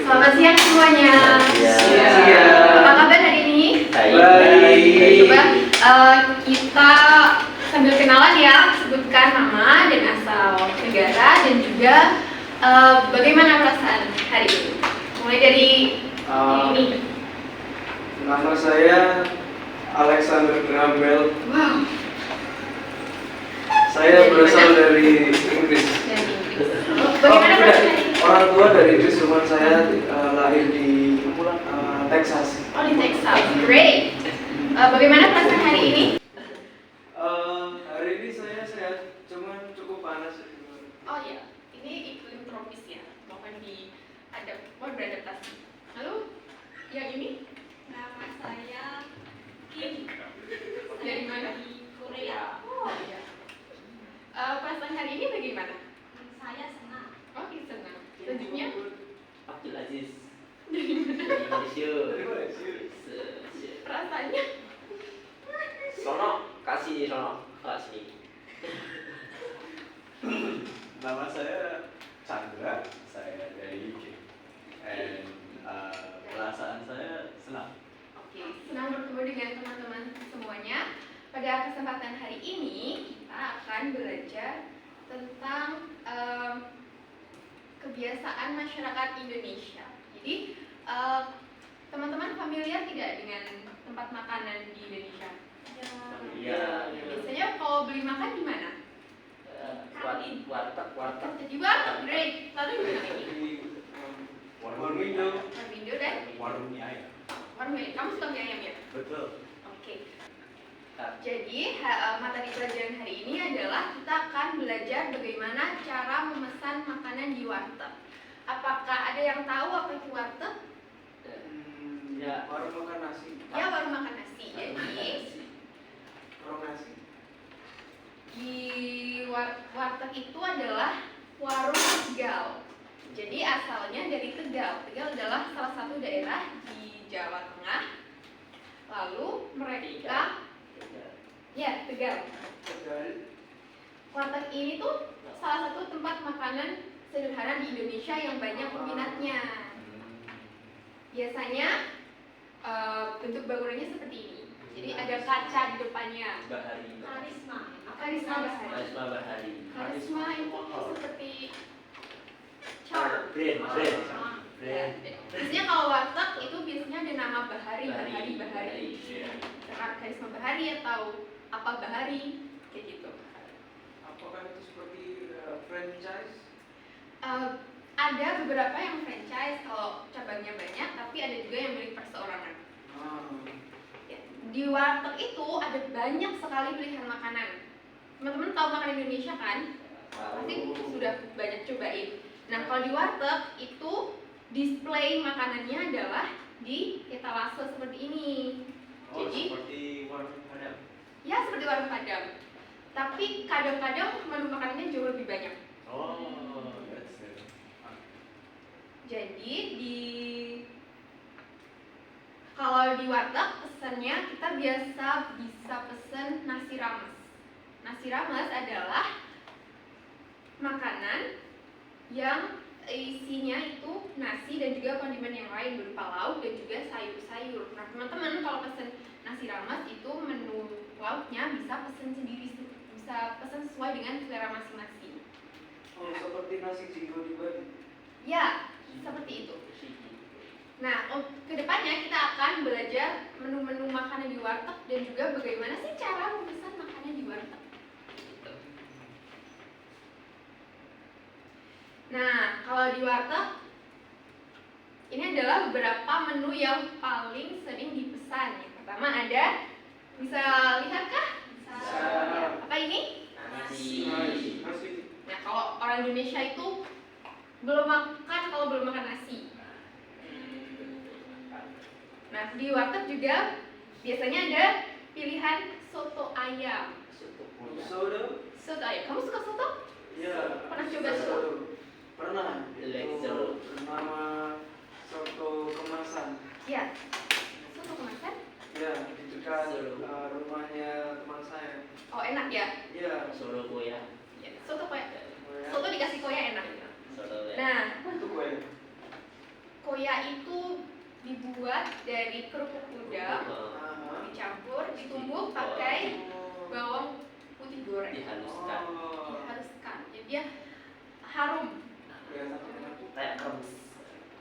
Selamat siang semuanya. Siang. Apa kabar hari ini? Baik. Coba kita sambil kenalan ya, sebutkan nama dan asal negara dan juga bagaimana perasaan hari ini. Mulai dari ini. Nama saya Alexander Graham Bell. Wow. Saya berasal dari Inggris. Dari Inggris. Bagaimana perasaan hari ini? Orang tua dari Inggris, cuma saya lahir di Texas. Oh, di Texas. Great. Bagaimana perasaan hari ini? Hari ini saya sehat, cuman cukup panas. Oh ya, ini iklim tropis ya, mohon mohon beradaptasi. Lalu yang ini? Nama saya Kim. Dari mana? Di Korea. Oh iya. Perasaan hari ini bagaimana? Saya senang. Oh, senang. Selanjutnya? Abdul Aziz dari Malaysia. Perasaannya? Sono, kasih sono, sini. Nama saya Chandra, saya dari UK. And perasaan saya senang. Oke, senang bertemu dengan teman-teman semuanya. Pada kesempatan hari ini kita akan belajar tentang kebiasaan masyarakat Indonesia. Jadi teman-teman familiar tidak dengan tempat makanan di Indonesia? Iya. Biasanya kalau beli makan di mana? Warteg. Di warteg, great. Lalu di mana lagi? Di Warmindo. Warmindo dan warung mie ayam. warung. Kamu suka mie ayam ya? Betul. Oke. Jadi materi pelajaran hari ini adalah kita akan belajar bagaimana cara memesan makanan di warteg. Apakah ada yang tahu apa itu warteg? Ya. Warung makan nasi. Ya, warung makan nasi. Jadi Warung nasi. di warteg itu adalah warung Tegal. Jadi asalnya dari Tegal. Tegal adalah salah satu daerah di Jawa Tengah. Lalu mereka Tegal. Warteg ini tuh salah satu tempat makanan sederhana di Indonesia yang banyak peminatnya. Biasanya bentuk bangunannya seperti ini. Jadi ada kaca di depannya. Bahari. Karisma. Karisma Bahari. Karisma Bahari. Karisma itu seperti charm. Brand. Biasanya kalau warteg itu biasanya ada nama Bahari. Iya. Karisma Bahari atau apa Bahari kayak gitu. Apakah itu seperti franchise? Ada beberapa yang franchise kalau cabangnya banyak, tapi ada juga yang milik perseorangan. Ya, di warteg itu ada banyak sekali pilihan makanan. Teman-teman tahu makanan Indonesia kan? Pasti sudah banyak cobain. Nah, kalau di warteg itu display makanannya adalah di etalase seperti ini. Jadi seperti warung Padang. ya seperti warung Padang. Tapi kadang-kadang menu makanannya jauh lebih banyak. That's it. Jadi kalau di warteg pesannya kita bisa pesen nasi rames. Nasi rames adalah makanan yang isinya itu nasi dan juga kondimen yang lain berupa lauk dan juga sayur-sayur. Nah, teman-teman kalau pesen nasi rames itu menu lauknya bisa pesen sendiri, bisa pesen sesuai dengan selera masing-masing. Oh, seperti nasi jinggo di Bali. Ya, seperti itu. Nah, kedepannya kita akan belajar menu-menu makanan di warteg dan juga bagaimana sih cara memesan makanan di warteg. Gitu. Nah, kalau di warteg ini adalah beberapa menu yang paling sering dipesan. Yang pertama ada, bisa lihatkah? Bisa. Apa ini? Nasi. Nah, kalau orang Indonesia itu belum makan nasi. Nah, di warteg juga biasanya ada pilihan soto ayam. Soto ayam. Kamu suka soto? Ya. Pernah coba soto? Pernah. Itu nama soto kemasan. Ya. Soto kemasan? Ya, di dekat rumahnya teman saya. Oh, enak ya? Iya. Solo Koya. Ya, soto koya. Soto dikasih koya enak. Solo ya. Nah, Itu kue. koya itu dibuat dari kerupuk udang, dicampur, ditumbuk pakai bawang putih goreng, Dihaluskan. dihaluskan. Jadi dia harum. Kayak kremes.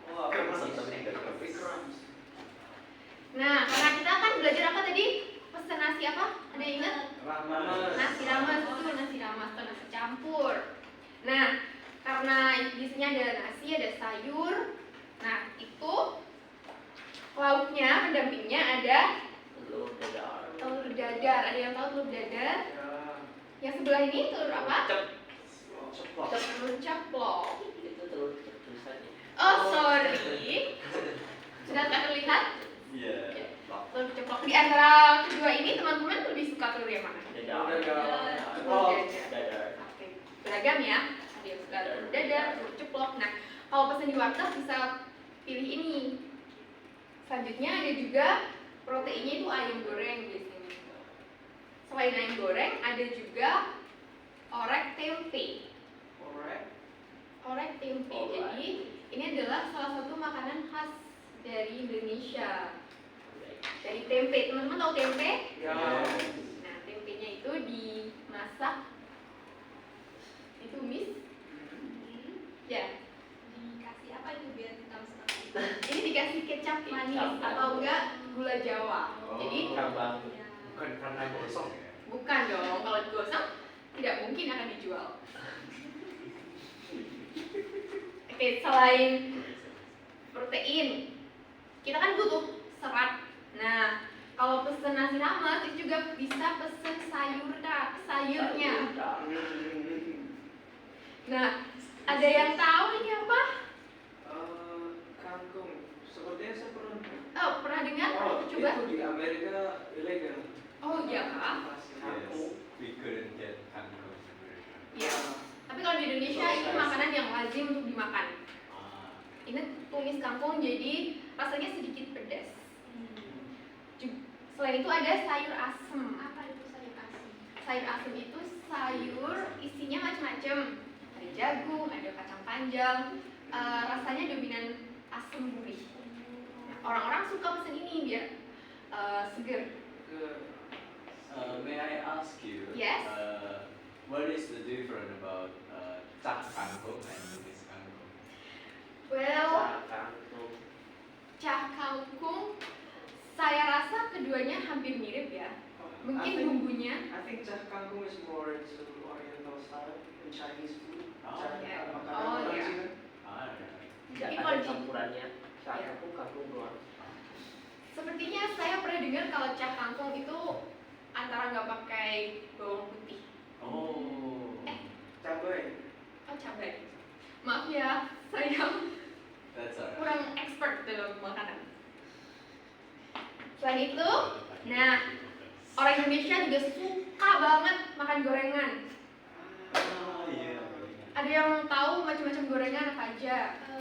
Wah, Nah, karena kita kan belajar apa tadi? Pesen nasi apa? Ada yang ingat? Nasi rames itu nasi rames atau nasi campur. Nah, karena di sini ada nasi, ada sayur. Nah, itu lauknya, pendampingnya ada Telur dadar. telur dadar. Ada yang tahu telur dadar? Yang sebelah ini telur apa? Telur ceplok. Itu telur tulisannya. Oh, sorry. Sudah tak terlihat? Iya. Telur ceplok. Di antara kedua ini teman-teman lebih suka telur yang mana? Dadar. Telur dadar. Dadar. Oke, beragam ya. Ada yang suka telur dadar, telur ceplok. Nah, kalau pesan di warteg bisa pilih ini. Selanjutnya ada juga proteinnya itu ayam goreng biasanya. Selain ayam goreng, ada juga orek tempe. Orek tempe. Jadi ini adalah salah satu makanan khas dari Indonesia. Dari tempe. Teman-teman tahu tempe? Nah, tempenya itu dimasak, ditumis, ya. Dikasih apa itu biar hitam seperti itu? Ini dikasih kecap manis atau enggak gula Jawa. Jadi Kambang. Bukan karena gosong ya? bukan dong, kalau digosok tidak mungkin akan dijual. Oke, selain protein, kita kan butuh serat. Nah, kalau pesen nasi rames itu juga bisa pesen sayurnya. Nah, ada yang tahu ini apa? Kangkung. Sepertinya saya pernah. Oh, pernah dengar? Pernah coba? Itu di Amerika ilegal. Oh iya kak? Yes. We couldn't get kangkung in America. Iya. Tapi kalau di Indonesia ini makanan yang lazim untuk dimakan. Ini tumis kangkung jadi rasanya sedikit pedas. Selain itu ada sayur asem. Apa itu sayur asem? Sayur asem itu sayur isinya macam-macam. Ada jagung, ada kacang panjang. Rasanya dominan asem gurih. Nah, orang-orang suka pesen ini biar seger. May I ask you? Yes. What is the difference about cak kangkung and tumis kangkung? Well, Kangkung. cah kangkung saya rasa keduanya hampir mirip ya. Mungkin bumbunya. I think cah kangkung is more into Oriental style and Chinese food. Oh, yeah. Makanan Oh, orang yeah. Cina. Tidak Jadi ada kalau di- campurannya. Ya. Kangkung doang. Sepertinya saya pernah dengar kalau cah kangkung itu antara nggak pakai bawang putih. Oh. Cabai. Oh, cabai. Maaf ya, saya That's alright. kurang expert dalam makanan. Selain itu, nah, orang Indonesia juga suka banget makan gorengan. Oh iya. Ada yang tahu macam-macam gorengan apa aja?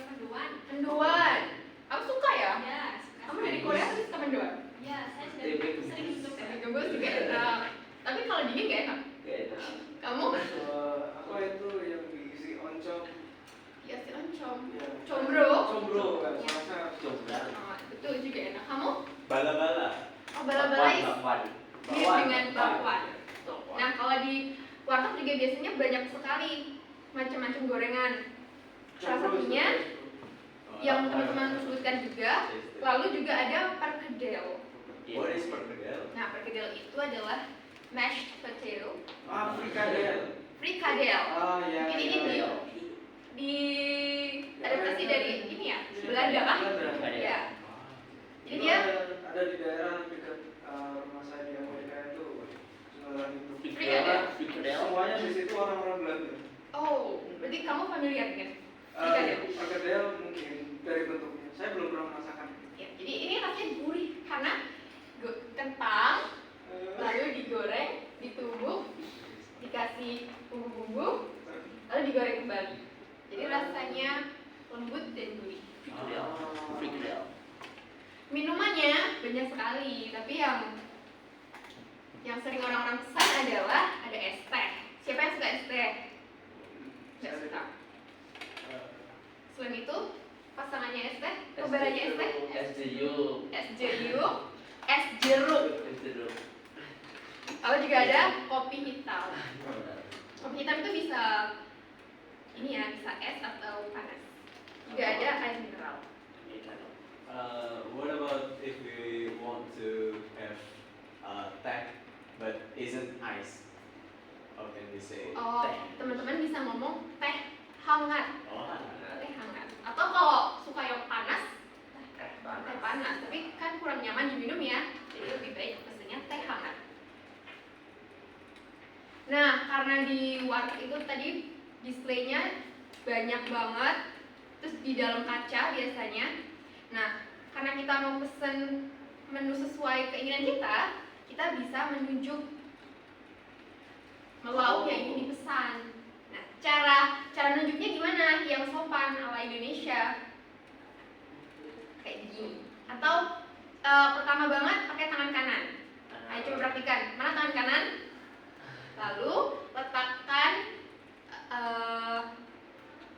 Mendoan. Mendoan. Kamu suka ya? Ya, suka. Kamu dari Korea tuh suka mendoan? Ya, saya sudah Tempe sering gembus. untuk Tempe gembus juga enak. Tapi kalau dingin gak enak. Gak enak. Kamu? Aku itu yang diisi oncom. Ya si oncom. Ya. Combro. Combro kan. Ya. Masa Coba. Oh, betul juga enak. Kamu? Bala-bala. Oh, bala-bala is Bakwan. mirip dengan bakwan. Bakwan. Nah, kalau di warteg juga biasanya banyak sekali macam-macam gorengan. Salah satunya yang teman-teman sebutkan juga, lalu juga ada perkedel. What is perkedel? Nah, perkedel itu adalah mashed potato, frikadel. frikadel. Ah ya. Mungkin ini ya. di adaptasi dari ini ya, Belanda kah? Belanda. Ya. Jadi Itu dia ada di daerah dekat rumah saya di Amerika itu jualan itu. Frikadel. Frikadel. Semuanya di situ orang-orang Belanda. oh, berarti kamu familiar dengan frikadel? Perkedel mungkin dari bentuknya. Saya belum pernah merasakan. Ya, jadi ini rasanya gurih karena kentang lalu digoreng, ditumbuk, dikasih bumbu-bumbu, lalu digoreng kembali. Jadi rasanya lembut dan gurih. Frikadel. Frikadel. Minumannya banyak sekali, tapi yang sering orang-orang pesan adalah ada es teh. Siapa yang suka es teh? Nggak suka. Selain itu, pasangannya es teh, hitam itu bisa ini ya, bisa es atau panas. Juga ada air mineral. What about if we want to have teh but isn't ice? How can we say Oh, teh? teman-teman bisa ngomong teh hangat. Oh, Teh hangat. Atau kalau suka yang panas, teh panas. Tapi kan kurang nyaman diminum ya. Jadi lebih baik pesennya teh hangat. Nah, karena di warteg itu tadi displaynya banyak banget, terus di dalam kaca biasanya. Nah, karena kita mau pesen menu sesuai keinginan kita bisa menunjuk lauk yang ingin dipesan. Nah, cara nunjuknya gimana? Yang sopan ala Indonesia kayak gini. Atau pertama banget pakai tangan kanan. Ayo coba praktikan. Mana tangan kanan? Lalu letakkan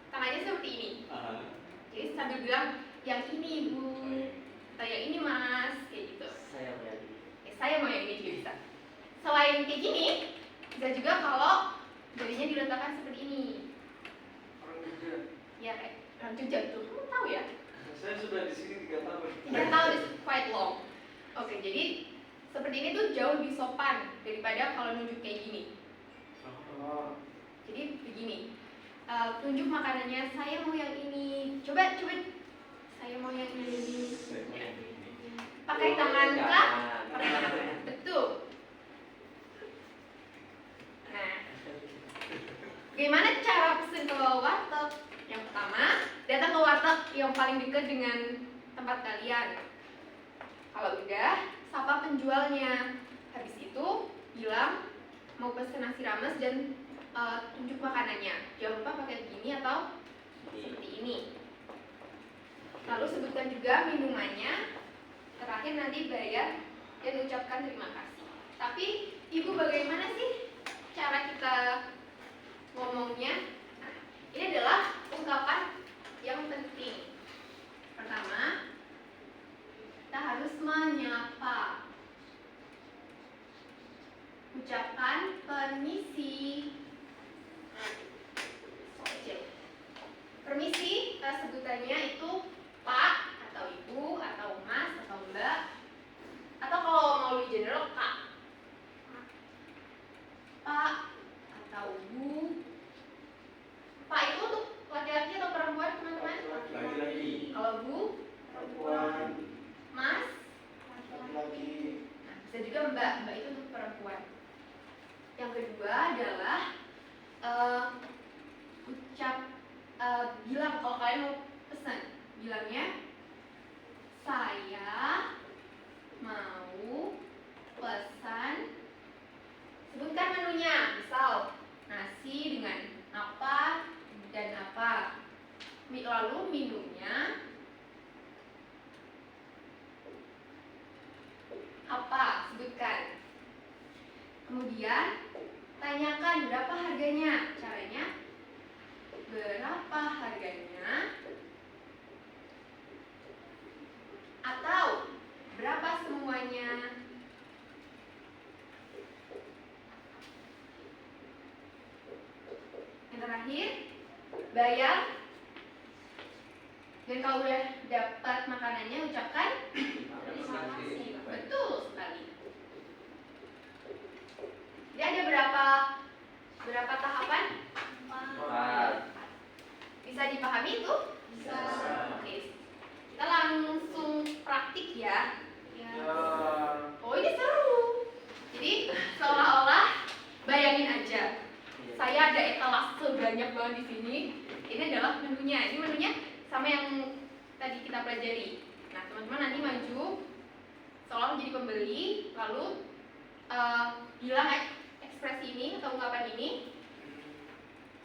tangannya seperti ini. Jadi sambil bilang yang ini bu, atau yang ini mas, kayak gitu. Saya mau yang ini. Saya mau yang ini juga bisa. Selain kayak gini, bisa juga kalau jarinya diletakkan seperti ini. Orang Jogja. Ya kayak orang Jogja tuh, kamu tahu ya? Saya sudah di sini 3 tahun. 3 tahun is quite long. Oke, jadi seperti ini tuh jauh lebih sopan daripada kalau nunjuk kayak gini. Oh. Jadi begini, tunjuk makanannya. Saya mau yang ini. Coba. Saya mau yang ini. Ya. Pakai tangan kah? Pakai tangan. Betul. Nah, bagaimana cara pesen ke warteg? Yang pertama, datang ke warteg yang paling dekat dengan tempat kalian. Kalau udah, sapa penjualnya. Habis itu, bilang mau pesen nasi rames dan tunjuk makanannya. Jangan lupa pakai begini atau seperti ini. Lalu sebutkan juga minumannya. Terakhir nanti bayar dan ucapkan terima kasih. Tapi ibu bagaimana sih cara kita ngomongnya? Nah, ini adalah ungkapan yang penting. Pertama, kita harus menyapa. Ucapkan permisi. Permisi, sebutannya itu Pak atau Ibu atau Mas atau Mbak, atau kalau mau lebih general Kak. Pak atau Bu. Pak itu untuk laki-laki atau perempuan teman-teman? Laki-laki. Kalau Bu, Perempuan. Mas. Laki-laki. Nah, bisa juga Mbak. Mbak itu untuk perempuan. Yang kedua adalah bilang kalau kalian mau pesan, bilangnya saya mau pesan. Sebutkan menunya, misal nasi dengan apa dan apa. Lalu minumnya apa, sebutkan. Kemudian tanyakan berapa harganya. Caranya berapa harganya atau berapa semuanya. Yang terakhir, bayar. Dan kalau udah dapat makanannya, ucapkan terima kasih. Betul sekali. Jadi ada berapa tahapan? 4. Bisa dipahami itu? Bisa. Oke. Kita langsung praktik ya. Ya. Oh, ini seru. Jadi seolah-olah bayangin aja. Saya ada etalase banyak banget di sini. Ini adalah menunya. Ini menunya sama yang tadi kita pelajari. Nah, teman-teman nanti maju seolah menjadi pembeli, lalu bilang ekspresi ini atau ungkapan ini.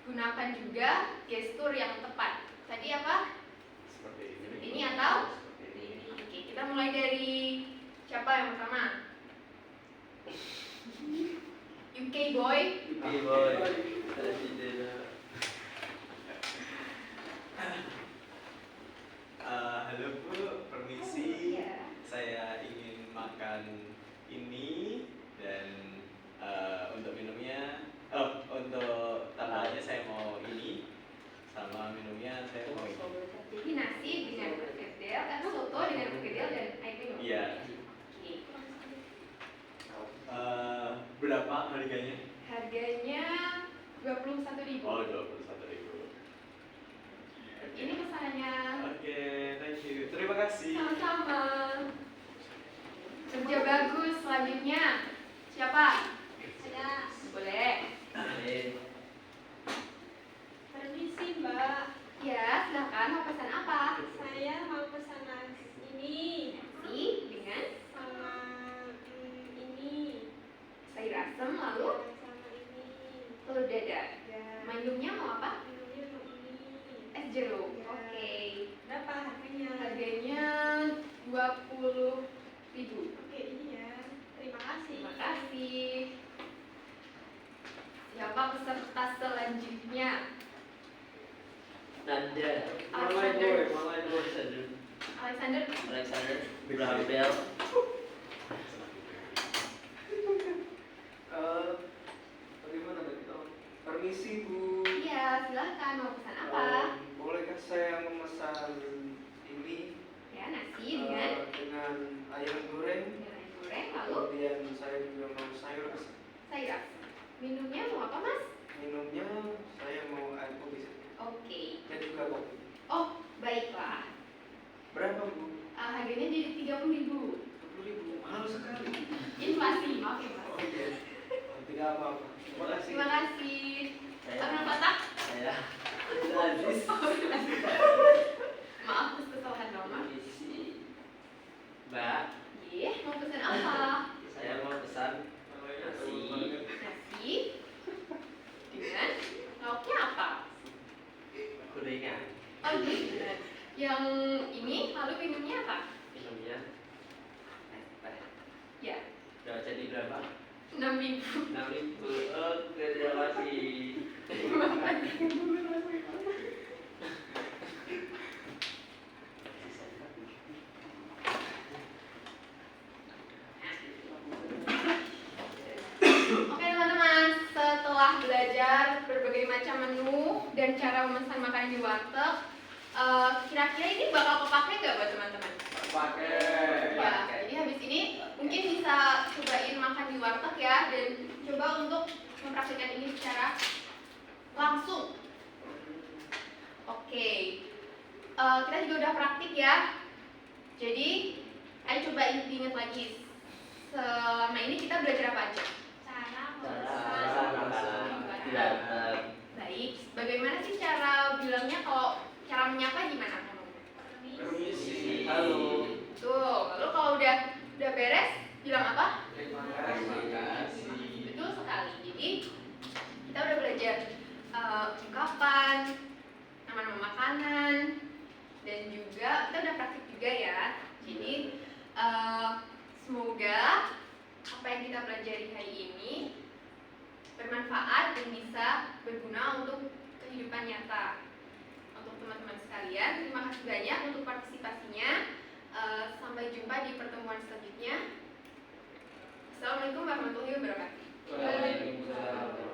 Gunakan juga gestur yang tepat. Tadi apa? Seperti ini. Ini atau? Seperti ini. Oke, kita mulai dari siapa yang pertama? UK boy. Oke, boy. Ada ide. Halo Bu, permisi. Iya. Saya ingin makan ini dan untuk minumnya, untuk harganya? Harganya 21.000. Oh, 21.000. Ini pesanannya. Oke, thank you. Terima kasih. Sama-sama. Kerja bagus. Selanjutnya siapa? Ada. Boleh. Amin. Permisi Mbak, Ya, silakan. Mau pesan apa? saya mau pesan nasi ini Nasi dengan sama ini sayur asem lalu sama ini. telur dadar. Ya. Minumnya mau apa? Minumnya mau ini. Es jeruk. Ya. Oke. Berapa harganya? Harganya 20.000. Oke ini ya. Terima kasih. Terima kasih. Siapa peserta selanjutnya? Nanda. Alexander. Alexander. Alexander. Alexander. Abraham Bell. Bagaimana tadi Tom? Permisi Bu. Iya, silakan. Mau pesan apa? Bolehkah saya memesan ini Ya, nasi dengan dengan ayam goreng? ayam goreng lalu Kemudian saya juga mau sayur asam. sayur asam. Minumnya mau apa, Mas? Minumnya saya mau air putih Oke. dan juga kopi. Oh, baiklah. Berapa Bu? Harganya jadi 30.000. 20.000. Mahal sekali. Inflasi, maaf ya, Mas. Oh iya. Tidak apa-apa. Terima kasih. Terima kasih. Saya. Abang Patah. Saya. Aziz. Maaf atas kesalahan nomor. Isi. Mbak. Iya, mau pesan apa? Saya mau pesan nasi. Nasi dengan lauknya apa? Gorengan. Oh, gitu. Yang ini lalu minumnya apa? Minumnya. Ya, Udah jadi berapa? 6.000. 6.000. Oh, terima kasih. Oke teman-teman, setelah belajar berbagai macam menu dan cara memesan makanan di warteg, kira-kira ini bakal kepake nggak buat teman-teman? Pakai. Ya, jadi habis ini mungkin bisa cobain makan di warteg ya, dan coba untuk mempraktikkan ini secara langsung. Oke, kita juga udah praktik ya. Jadi, ayo coba ingat lagi. Selama ini kita belajar apa aja? Cara Cara makanan tidak Baik, bagaimana sih cara bilangnya kalau cara menyapa gimana? Permisi. Halo. Tuh, lalu kalau udah beres, bilang apa? Terima kasih. Betul sekali. Jadi kita udah belajar ungkapan, nama-nama makanan, dan juga kita udah praktik juga ya. Jadi semoga apa yang kita pelajari hari ini bermanfaat dan bisa berguna untuk kehidupan nyata. Untuk teman-teman sekalian, terima kasih banyak untuk partisipasinya. Sampai jumpa di pertemuan selanjutnya. Assalamualaikum warahmatullahi wabarakatuh. Waalaikumsalam.